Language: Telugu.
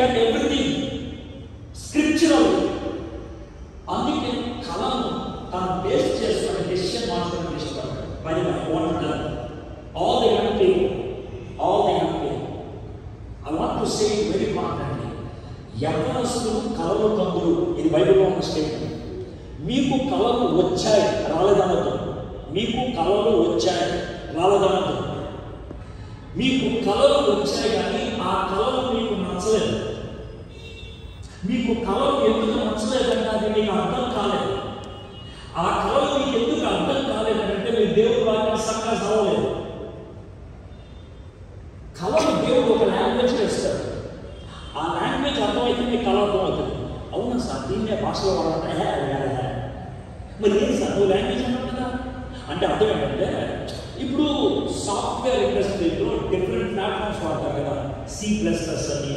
at everything scriptural. అందుకే కళను తను బేస్ చేసుకున్న డెసిషన్ మాత్రమే తీసుకోవాలి. By the what done all the young people, I want to say it very importantly, యవ్వనస్తులు కళలు కందులు, ఇది బైబిల్లో ఉన్న స్టేట్మెంట్. మీకు కళలు వచ్చాయి రాలేదనద్దు, మీకు కళలు వచ్చాయి రాలేదనద్దు. మీకు కళలు వచ్చాయి కానీ ఆ కళలు మీకు నచ్చలేదు. మీకు కళలు ఎందుకు నచ్చలేదంటే అది మీకు అర్థం కాలేదు. ఆ కళలు మీకు ఎందుకు అర్థం కాలేదంటే మీరు దేవుడు వాటిని సక్కగా చదవలేదు. కళలు దేవుడు ఒక లాంగ్వేజ్ వేస్తాడు. ఆ లాంగ్వేజ్ అర్థమైతే మీకు కళ అర్థమవుతుంది. అవునా సార్ దీన్నే భాషలో వాడాలంటే మరి ఏం సార్ నువ్వు లాంగ్వేజ్ అన్నావు కదా అంటే అర్థం ఏంటంటే, ఇప్పుడు సాఫ్ట్వేర్ ఇండస్ట్రీలో డిఫరెంట్ ప్లాట్ఫామ్స్ వాడతారు కదా, C++ అని,